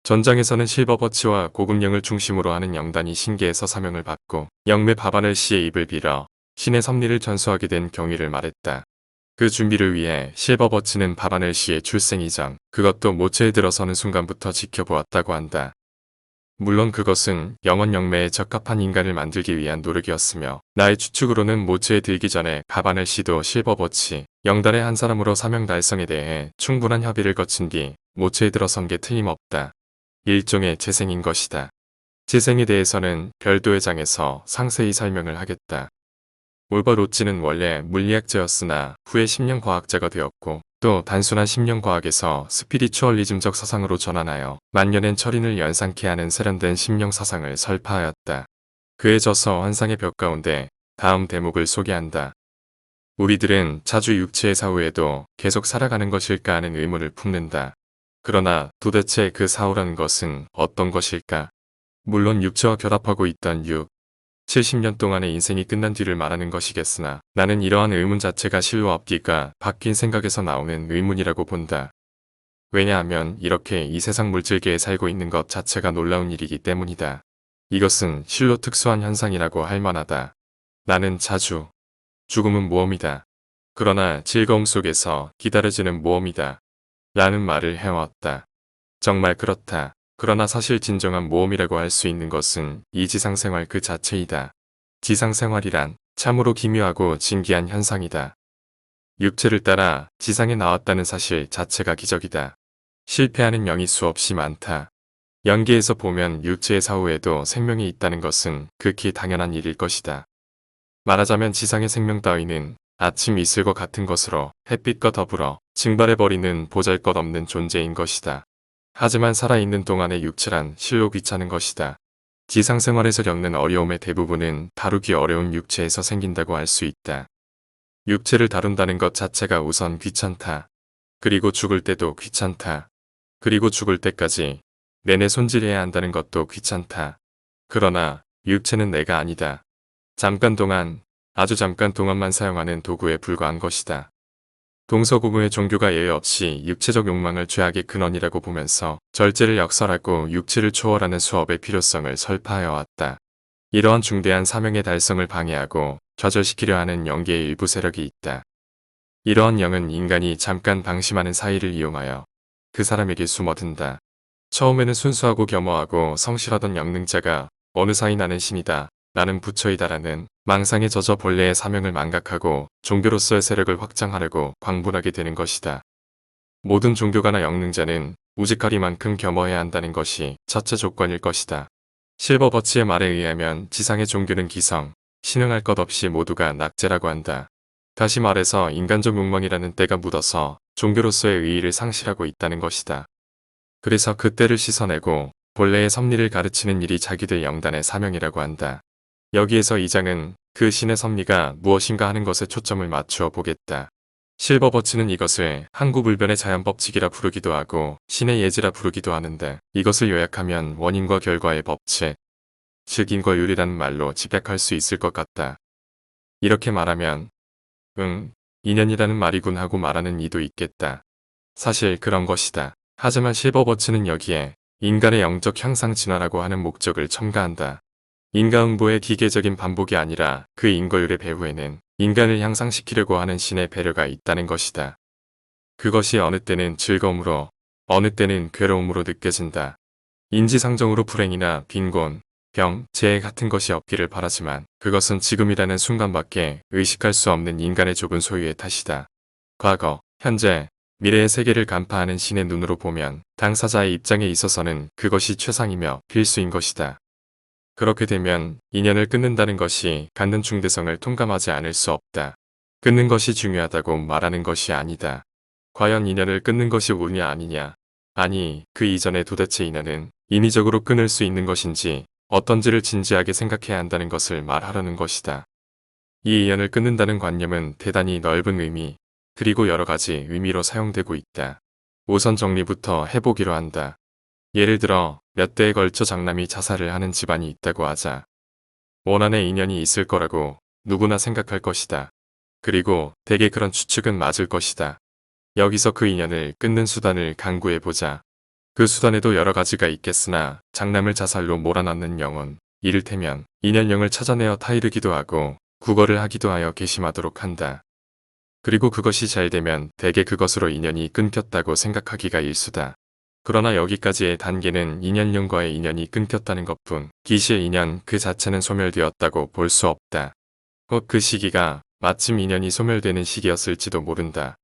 전장에서는 실버버치와 고금령을 중심으로 하는 영단이 신계에서 사명을 받고 영매 바바넬 씨의 입을 빌어 신의 섭리를 전수하게 된 경위를 말했다. 그 준비를 위해 실버버치는 바바넬 씨의 출생 이전, 그것도 모체에 들어서는 순간부터 지켜보았다고 한다. 물론 그것은 영원 영매에 적합한 인간을 만들기 위한 노력이었으며 나의 추측으로는 모체에 들기 전에 바바넬 씨도 실버버치, 영단의 한 사람으로 사명 달성에 대해 충분한 협의를 거친 뒤 모체에 들어선 게 틀림없다. 일종의 재생인 것이다. 재생에 대해서는 별도의 장에서 상세히 설명을 하겠다. 올버 로치는 원래 물리학자였으나 후에 심령과학자가 되었고 또 단순한 심령과학에서 스피리추얼리즘적 사상으로 전환하여 만년엔 철인을 연상케 하는 세련된 심령사상을 설파하였다. 그의 저서 환상의 벽 가운데 다음 대목을 소개한다. 우리들은 자주 육체의 사후에도 계속 살아가는 것일까 하는 의문을 품는다. 그러나 도대체 그 사후라는 것은 어떤 것일까? 물론 육체와 결합하고 있던 70년 동안의 인생이 끝난 뒤를 말하는 것이겠으나 나는 이러한 의문 자체가 실로 앞뒤가 바뀐 생각에서 나오는 의문이라고 본다. 왜냐하면 이렇게 이 세상 물질계에 살고 있는 것 자체가 놀라운 일이기 때문이다. 이것은 실로 특수한 현상이라고 할 만하다. 나는 자주 죽음은 모험이다. 그러나 즐거움 속에서 기다려지는 모험이다. 라는 말을 해왔다. 정말 그렇다. 그러나 사실 진정한 모험이라고 할 수 있는 것은 이 지상생활 그 자체이다. 지상생활이란 참으로 기묘하고 진기한 현상이다. 육체를 따라 지상에 나왔다는 사실 자체가 기적이다. 실패하는 영이 수없이 많다. 연계에서 보면 육체의 사후에도 생명이 있다는 것은 극히 당연한 일일 것이다. 말하자면 지상의 생명 따위는 아침 이슬과 같은 것으로 햇빛과 더불어 증발해버리는 보잘것없는 존재인 것이다. 하지만 살아있는 동안의 육체란 실로 귀찮은 것이다. 지상생활에서 겪는 어려움의 대부분은 다루기 어려운 육체에서 생긴다고 할 수 있다. 육체를 다룬다는 것 자체가 우선 귀찮다. 그리고 죽을 때도 귀찮다. 그리고 죽을 때까지 내내 손질해야 한다는 것도 귀찮다. 그러나 육체는 내가 아니다. 잠깐 동안, 아주 잠깐 동안만 사용하는 도구에 불과한 것이다. 동서고금의 종교가 예외 없이 육체적 욕망을 죄악의 근원이라고 보면서 절제를 역설하고 육체를 초월하는 수업의 필요성을 설파하여 왔다. 이러한 중대한 사명의 달성을 방해하고 좌절시키려 하는 영계의 일부 세력이 있다. 이러한 영은 인간이 잠깐 방심하는 사이를 이용하여 그 사람에게 숨어든다. 처음에는 순수하고 겸허하고 성실하던 영능자가 어느 사이 나는 신이다. 나는 부처이다라는 망상에 젖어 본래의 사명을 망각하고 종교로서의 세력을 확장하려고 광분하게 되는 것이다. 모든 종교가나 영능자는 우직하리만큼 겸허해야 한다는 것이 첫째 조건일 것이다. 실버버치의 말에 의하면 지상의 종교는 기성, 신흥할 것 없이 모두가 낙제라고 한다. 다시 말해서 인간적 욕망이라는 때가 묻어서 종교로서의 의의를 상실하고 있다는 것이다. 그래서 그 때를 씻어내고 본래의 섭리를 가르치는 일이 자기들 영단의 사명이라고 한다. 여기에서 이 장은 그 신의 섭리가 무엇인가 하는 것에 초점을 맞추어 보겠다. 실버버치는 이것을 항구불변의 자연법칙이라 부르기도 하고 신의 예지라 부르기도 하는데 이것을 요약하면 원인과 결과의 법칙, 즉 인과율이라는 말로 집약할 수 있을 것 같다. 이렇게 말하면 인연이라는 말이군 하고 말하는 이도 있겠다. 사실 그런 것이다. 하지만 실버버치는 여기에 인간의 영적 향상 진화라고 하는 목적을 첨가한다. 인과응보의 기계적인 반복이 아니라 그 인과율의 배후에는 인간을 향상시키려고 하는 신의 배려가 있다는 것이다. 그것이 어느 때는 즐거움으로, 어느 때는 괴로움으로 느껴진다. 인지상정으로 불행이나 빈곤, 병, 재해 같은 것이 없기를 바라지만 그것은 지금이라는 순간밖에 의식할 수 없는 인간의 좁은 소유의 탓이다. 과거, 현재, 미래의 세계를 간파하는 신의 눈으로 보면 당사자의 입장에 있어서는 그것이 최상이며 필수인 것이다. 그렇게 되면 인연을 끊는다는 것이 갖는 중대성을 통감하지 않을 수 없다. 끊는 것이 중요하다고 말하는 것이 아니다. 과연 인연을 끊는 것이 옳으냐 아니냐. 아니, 그 이전에 도대체 인연은 인위적으로 끊을 수 있는 것인지 어떤지를 진지하게 생각해야 한다는 것을 말하려는 것이다. 이 인연을 끊는다는 관념은 대단히 넓은 의미, 그리고 여러 가지 의미로 사용되고 있다. 우선 정리부터 해보기로 한다. 예를 들어 몇 대에 걸쳐 장남이 자살을 하는 집안이 있다고 하자. 원한의 인연이 있을 거라고 누구나 생각할 것이다. 그리고 대개 그런 추측은 맞을 것이다. 여기서 그 인연을 끊는 수단을 강구해보자. 그 수단에도 여러 가지가 있겠으나 장남을 자살로 몰아넣는 영혼, 이를테면 인연령을 찾아내어 타이르기도 하고 구걸을 하기도 하여 괘씸하도록 한다. 그리고 그것이 잘 되면 대개 그것으로 인연이 끊겼다고 생각하기가 일수다. 그러나 여기까지의 단계는 인연령과의 인연이 끊겼다는 것뿐 기시의 인연 그 자체는 소멸되었다고 볼 수 없다. 곧 그 시기가 마침 인연이 소멸되는 시기였을지도 모른다.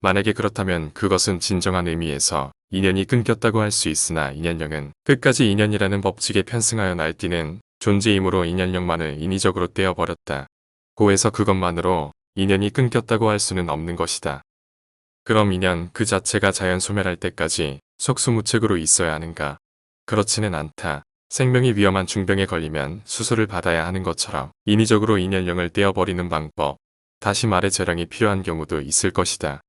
만약에 그렇다면 그것은 진정한 의미에서 인연이 끊겼다고 할 수 있으나 인연령은 끝까지 인연이라는 법칙에 편승하여 날뛰는 존재이므로 인연령만을 인위적으로 떼어버렸다. 고에서 그것만으로 인연이 끊겼다고 할 수는 없는 것이다. 그럼 인연 그 자체가 자연 소멸할 때까지 속수무책으로 있어야 하는가? 그렇지는 않다. 생명이 위험한 중병에 걸리면 수술을 받아야 하는 것처럼 인위적으로 인연령을 떼어버리는 방법, 다시 말해 재량이 필요한 경우도 있을 것이다.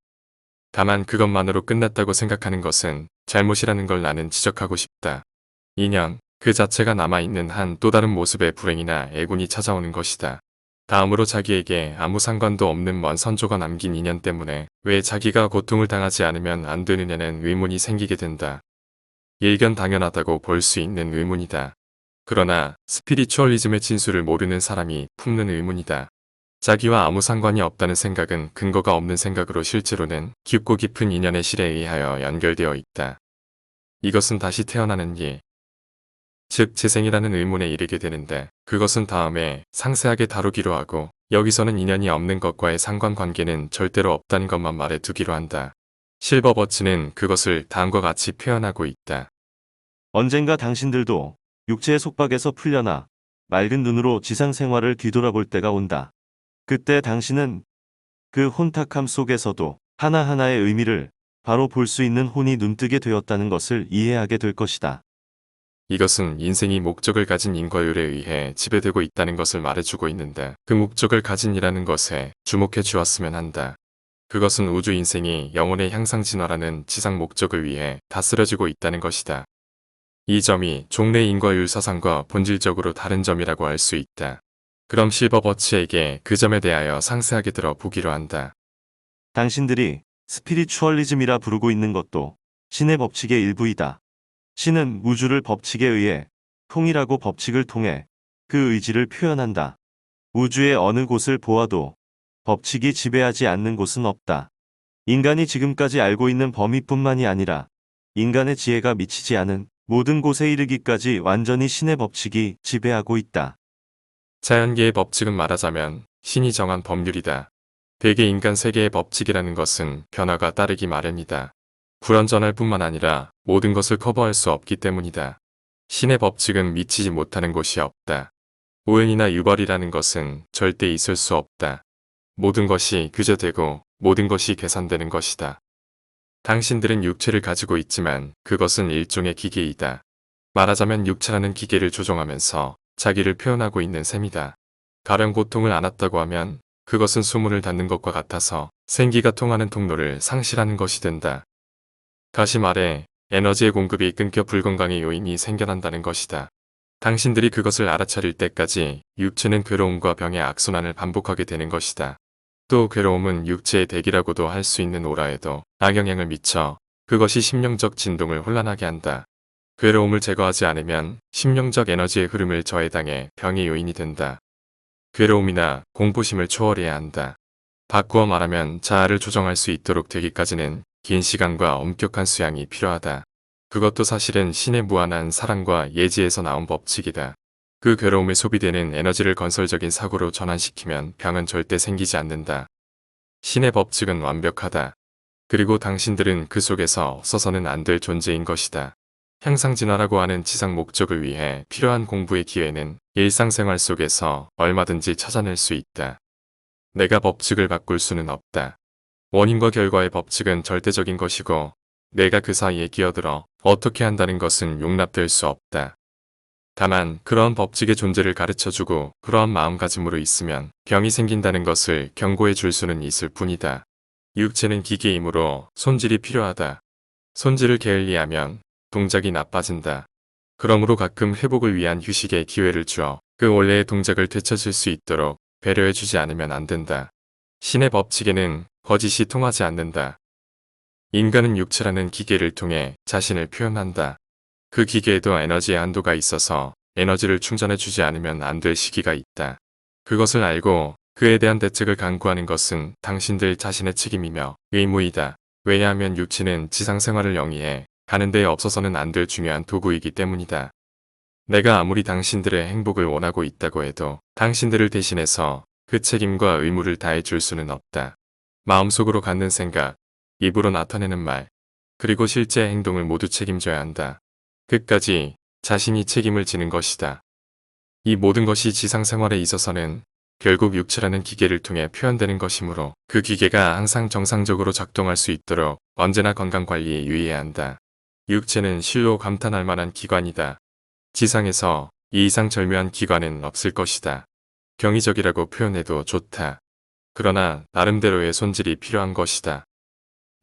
다만 그것만으로 끝났다고 생각하는 것은 잘못이라는 걸 나는 지적하고 싶다. 인연, 그 자체가 남아있는 한 또 다른 모습의 불행이나 애군이 찾아오는 것이다. 다음으로 자기에게 아무 상관도 없는 먼 선조가 남긴 인연 때문에 왜 자기가 고통을 당하지 않으면 안 되느냐는 의문이 생기게 된다. 일견 당연하다고 볼 수 있는 의문이다. 그러나 스피리추얼리즘의 진수를 모르는 사람이 품는 의문이다. 자기와 아무 상관이 없다는 생각은 근거가 없는 생각으로 실제로는 깊고 깊은 인연의 실에 의하여 연결되어 있다. 이것은 다시 태어나는 일, 즉 재생이라는 의문에 이르게 되는데 그것은 다음에 상세하게 다루기로 하고 여기서는 인연이 없는 것과의 상관관계는 절대로 없다는 것만 말해 두기로 한다. 실버버치는 그것을 다음과 같이 표현하고 있다. 언젠가 당신들도 육체의 속박에서 풀려나 맑은 눈으로 지상 생활을 뒤돌아볼 때가 온다. 그때 당신은 그 혼탁함 속에서도 하나하나의 의미를 바로 볼 수 있는 혼이 눈뜨게 되었다는 것을 이해하게 될 것이다. 이것은 인생이 목적을 가진 인과율에 의해 지배되고 있다는 것을 말해주고 있는데 그 목적을 가진이라는 것에 주목해 주었으면 한다. 그것은 우주 인생이 영혼의 향상 진화라는 지상 목적을 위해 다스려지고 있다는 것이다. 이 점이 종래 인과율 사상과 본질적으로 다른 점이라고 할 수 있다. 그럼 실버버치에게 그 점에 대하여 상세하게 들어보기로 한다. 당신들이 스피리추얼리즘이라 부르고 있는 것도 신의 법칙의 일부이다. 신은 우주를 법칙에 의해 통일하고 법칙을 통해 그 의지를 표현한다. 우주의 어느 곳을 보아도 법칙이 지배하지 않는 곳은 없다. 인간이 지금까지 알고 있는 범위뿐만이 아니라 인간의 지혜가 미치지 않은 모든 곳에 이르기까지 완전히 신의 법칙이 지배하고 있다. 자연계의 법칙은 말하자면 신이 정한 법률이다. 대개 인간 세계의 법칙이라는 것은 변화가 따르기 마련이다. 불완전할 뿐만 아니라 모든 것을 커버할 수 없기 때문이다. 신의 법칙은 미치지 못하는 곳이 없다. 우연이나 유발이라는 것은 절대 있을 수 없다. 모든 것이 규제되고 모든 것이 계산되는 것이다. 당신들은 육체를 가지고 있지만 그것은 일종의 기계이다. 말하자면 육체라는 기계를 조종하면서 자기를 표현하고 있는 셈이다. 가령 고통을 안았다고 하면 그것은 수문을 닫는 것과 같아서 생기가 통하는 통로를 상실하는 것이 된다. 다시 말해 에너지의 공급이 끊겨 불건강의 요인이 생겨난다는 것이다. 당신들이 그것을 알아차릴 때까지 육체는 괴로움과 병의 악순환을 반복하게 되는 것이다. 또 괴로움은 육체의 대기라고도 할 수 있는 오라에도 악영향을 미쳐 그것이 심령적 진동을 혼란하게 한다. 괴로움을 제거하지 않으면 심령적 에너지의 흐름을 저해당해 병의 요인이 된다. 괴로움이나 공포심을 초월해야 한다. 바꾸어 말하면 자아를 조정할 수 있도록 되기까지는 긴 시간과 엄격한 수양이 필요하다. 그것도 사실은 신의 무한한 사랑과 예지에서 나온 법칙이다. 그 괴로움에 소비되는 에너지를 건설적인 사고로 전환시키면 병은 절대 생기지 않는다. 신의 법칙은 완벽하다. 그리고 당신들은 그 속에서 없어서는 안 될 존재인 것이다. 향상진화라고 하는 지상 목적을 위해 필요한 공부의 기회는 일상생활 속에서 얼마든지 찾아낼 수 있다. 내가 법칙을 바꿀 수는 없다. 원인과 결과의 법칙은 절대적인 것이고 내가 그 사이에 끼어들어 어떻게 한다는 것은 용납될 수 없다. 다만 그러한 법칙의 존재를 가르쳐주고 그러한 마음가짐으로 있으면 병이 생긴다는 것을 경고해 줄 수는 있을 뿐이다. 육체는 기계이므로 손질이 필요하다. 손질을 게을리하면 동작이 나빠진다. 그러므로 가끔 회복을 위한 휴식의 기회를 주어 그 원래의 동작을 되찾을 수 있도록 배려해주지 않으면 안 된다. 신의 법칙에는 거짓이 통하지 않는다. 인간은 육체라는 기계를 통해 자신을 표현한다. 그 기계에도 에너지의 한도가 있어서 에너지를 충전해주지 않으면 안 될 시기가 있다. 그것을 알고 그에 대한 대책을 강구하는 것은 당신들 자신의 책임이며 의무이다. 왜냐하면 육체는 지상생활을 영위해 가는 데에 없어서는 안 될 중요한 도구이기 때문이다. 내가 아무리 당신들의 행복을 원하고 있다고 해도 당신들을 대신해서 그 책임과 의무를 다해 줄 수는 없다. 마음속으로 갖는 생각, 입으로 나타내는 말, 그리고 실제 행동을 모두 책임져야 한다. 끝까지 자신이 책임을 지는 것이다. 이 모든 것이 지상생활에 있어서는 결국 육체라는 기계를 통해 표현되는 것이므로 그 기계가 항상 정상적으로 작동할 수 있도록 언제나 건강관리에 유의해야 한다. 육체는 실로 감탄할 만한 기관이다. 지상에서 이 이상 절묘한 기관은 없을 것이다. 경이적이라고 표현해도 좋다. 그러나 나름대로의 손질이 필요한 것이다.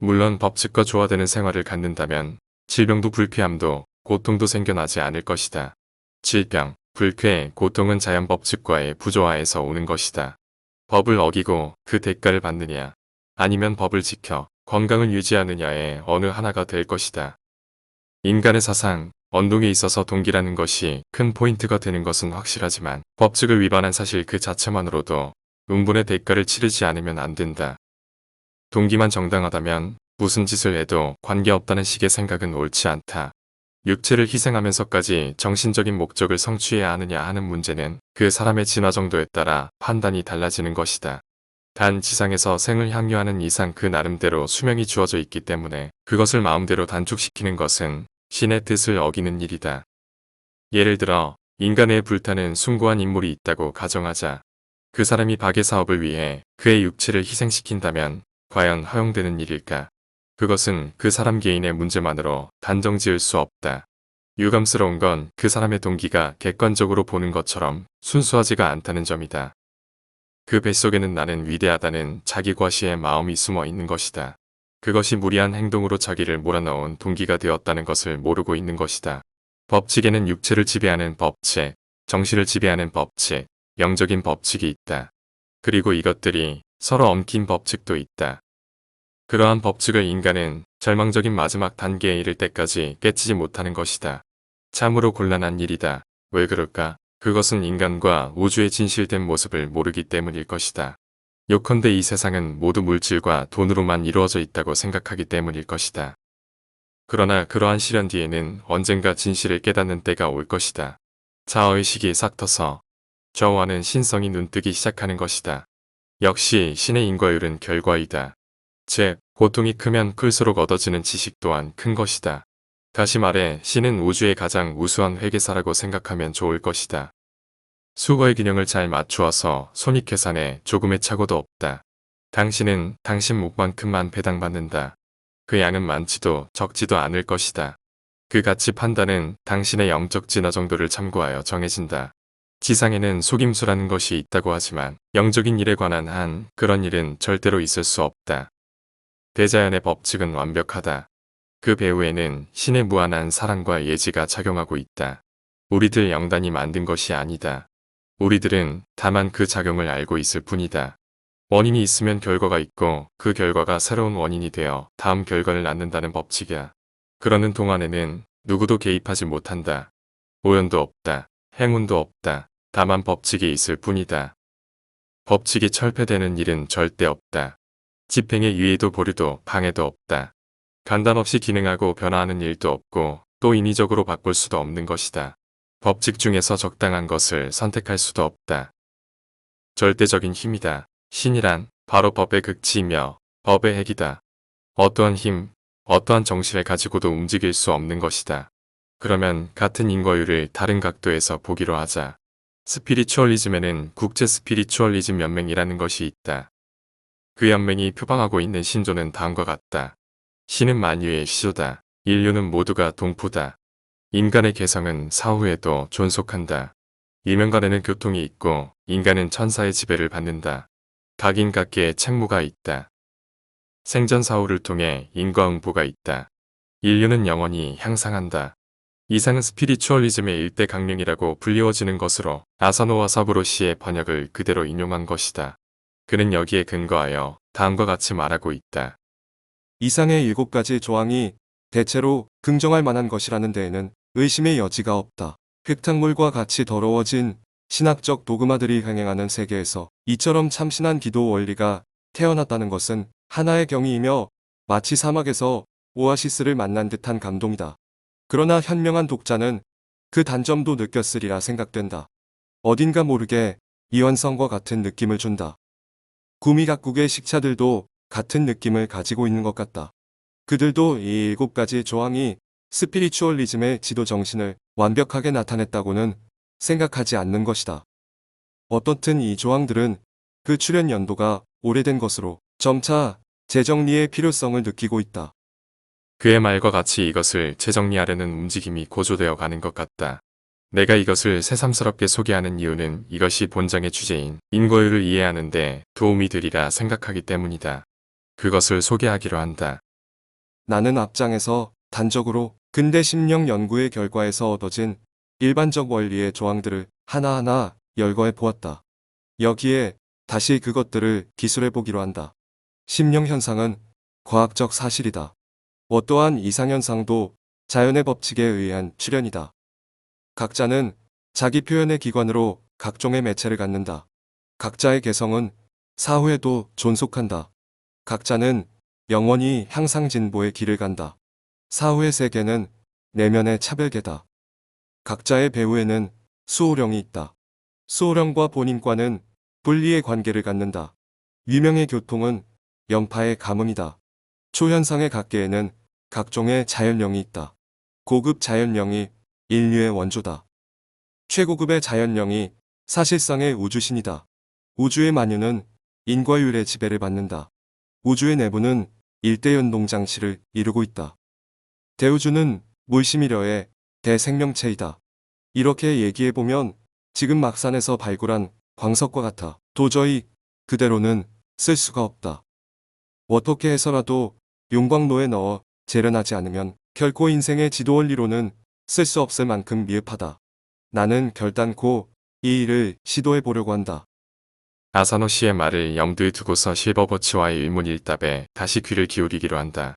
물론 법칙과 조화되는 생활을 갖는다면 질병도 불쾌함도 고통도 생겨나지 않을 것이다. 질병, 불쾌, 고통은 자연 법칙과의 부조화에서 오는 것이다. 법을 어기고 그 대가를 받느냐, 아니면 법을 지켜 건강을 유지하느냐의 어느 하나가 될 것이다. 인간의 사상, 언동에 있어서 동기라는 것이 큰 포인트가 되는 것은 확실하지만 법칙을 위반한 사실 그 자체만으로도 응분의 대가를 치르지 않으면 안 된다. 동기만 정당하다면 무슨 짓을 해도 관계없다는 식의 생각은 옳지 않다. 육체를 희생하면서까지 정신적인 목적을 성취해야 하느냐 하는 문제는 그 사람의 진화 정도에 따라 판단이 달라지는 것이다. 단 지상에서 생을 향유하는 이상 그 나름대로 수명이 주어져 있기 때문에 그것을 마음대로 단축시키는 것은 신의 뜻을 어기는 일이다. 예를 들어 인간에 불타는 숭고한 인물이 있다고 가정하자. 그 사람이 박의 사업을 위해 그의 육체를 희생시킨다면 과연 허용되는 일일까? 그것은 그 사람 개인의 문제만으로 단정 지을 수 없다. 유감스러운 건 그 사람의 동기가 객관적으로 보는 것처럼 순수하지가 않다는 점이다. 그 뱃속에는 나는 위대하다는 자기 과시의 마음이 숨어 있는 것이다. 그것이 무리한 행동으로 자기를 몰아넣은 동기가 되었다는 것을 모르고 있는 것이다. 법칙에는 육체를 지배하는 법칙, 정신을 지배하는 법칙, 영적인 법칙이 있다. 그리고 이것들이 서로 엉킨 법칙도 있다. 그러한 법칙을 인간은 절망적인 마지막 단계에 이를 때까지 깨치지 못하는 것이다. 참으로 곤란한 일이다. 왜 그럴까? 그것은 인간과 우주의 진실된 모습을 모르기 때문일 것이다. 요컨대 이 세상은 모두 물질과 돈으로만 이루어져 있다고 생각하기 때문일 것이다. 그러나 그러한 시련 뒤에는 언젠가 진실을 깨닫는 때가 올 것이다. 자아의식이 싹 터서 좌우하는 신성이 눈뜨기 시작하는 것이다. 역시 신의 인과율은 결과이다. 즉, 고통이 크면 클수록 얻어지는 지식 또한 큰 것이다. 다시 말해 신은 우주의 가장 우수한 회계사라고 생각하면 좋을 것이다. 수거의 균형을 잘 맞추어서 손익계산에 조금의 착오도 없다. 당신은 당신 몫만큼만 배당받는다. 그 양은 많지도 적지도 않을 것이다. 그 가치 판단은 당신의 영적 진화 정도를 참고하여 정해진다. 지상에는 속임수라는 것이 있다고 하지만 영적인 일에 관한 한 그런 일은 절대로 있을 수 없다. 대자연의 법칙은 완벽하다. 그 배후에는 신의 무한한 사랑과 예지가 작용하고 있다. 우리들 영단이 만든 것이 아니다. 우리들은 다만 그 작용을 알고 있을 뿐이다. 원인이 있으면 결과가 있고 그 결과가 새로운 원인이 되어 다음 결과를 낳는다는 법칙이야. 그러는 동안에는 누구도 개입하지 못한다. 오연도 없다. 행운도 없다. 다만 법칙이 있을 뿐이다. 법칙이 철폐되는 일은 절대 없다. 집행의 유예도 보류도 방해도 없다. 간단 없이 기능하고 변화하는 일도 없고 또 인위적으로 바꿀 수도 없는 것이다. 법칙 중에서 적당한 것을 선택할 수도 없다. 절대적인 힘이다. 신이란 바로 법의 극치이며 법의 핵이다. 어떠한 힘, 어떠한 정신을 가지고도 움직일 수 없는 것이다. 그러면 같은 인과율을 다른 각도에서 보기로 하자. 스피리추얼리즘에는 국제 스피리추얼리즘 연맹이라는 것이 있다. 그 연맹이 표방하고 있는 신조는 다음과 같다. 신은 만유의 시조다. 인류는 모두가 동포다. 인간의 개성은 사후에도 존속한다. 일면간에는 교통이 있고 인간은 천사의 지배를 받는다. 각인각계의 책무가 있다. 생전 사후를 통해 인과응보가 있다. 인류는 영원히 향상한다. 이상은 스피리추얼리즘의 일대 강령이라고 불리워지는 것으로 아사노와 사브로시의 번역을 그대로 인용한 것이다. 그는 여기에 근거하여 다음과 같이 말하고 있다. 이상의 7가지 조항이 대체로 긍정할 만한 것이라는 데에는 의심의 여지가 없다. 흙탕물과 같이 더러워진 신학적 도그마들이 횡행하는 세계에서 이처럼 참신한 기도 원리가 태어났다는 것은 하나의 경이이며 마치 사막에서 오아시스를 만난 듯한 감동이다. 그러나 현명한 독자는 그 단점도 느꼈으리라 생각된다. 어딘가 모르게 이완성과 같은 느낌을 준다. 구미 각국의 식차들도 같은 느낌을 가지고 있는 것 같다. 그들도 이 7가지 조항이 스피리추얼리즘의 지도 정신을 완벽하게 나타냈다고는 생각하지 않는 것이다. 어떻든 이 조항들은 그 출현 연도가 오래된 것으로 점차 재정리의 필요성을 느끼고 있다. 그의 말과 같이 이것을 재정리하려는 움직임이 고조되어 가는 것 같다. 내가 이것을 새삼스럽게 소개하는 이유는 이것이 본장의 주제인 인과율을 이해하는 데 도움이 되리라 생각하기 때문이다. 그것을 소개하기로 한다. 나는 앞장에서 단적으로 근대 심령 연구의 결과에서 얻어진 일반적 원리의 조항들을 하나하나 열거해 보았다. 여기에 다시 그것들을 기술해 보기로 한다. 심령 현상은 과학적 사실이다. 어떠한 이상현상도 자연의 법칙에 의한 출현이다. 각자는 자기 표현의 기관으로 각종의 매체를 갖는다. 각자의 개성은 사후에도 존속한다. 각자는 영원히 향상 진보의 길을 간다. 사후의 세계는 내면의 차별계다. 각자의 배후에는 수호령이 있다. 수호령과 본인과는 분리의 관계를 갖는다. 위명의 교통은 영파의 가문이다. 초현상의 각계에는 각종의 자연령이 있다. 고급 자연령이 인류의 원조다. 최고급의 자연령이 사실상의 우주신이다. 우주의 만유는 인과율의 지배를 받는다. 우주의 내부는 일대연동 장치를 이루고 있다. 대우주는 물심이려의 대생명체이다. 이렇게 얘기해보면 지금 막산에서 발굴한 광석과 같아. 도저히 그대로는 쓸 수가 없다. 어떻게 해서라도 용광로에 넣어 재련하지 않으면 결코 인생의 지도원리로는 쓸 수 없을 만큼 미흡하다. 나는 결단코 이 일을 시도해 보려고 한다. 아사노 씨의 말을 염두에 두고서 실버버치와의 일문일답에 다시 귀를 기울이기로 한다.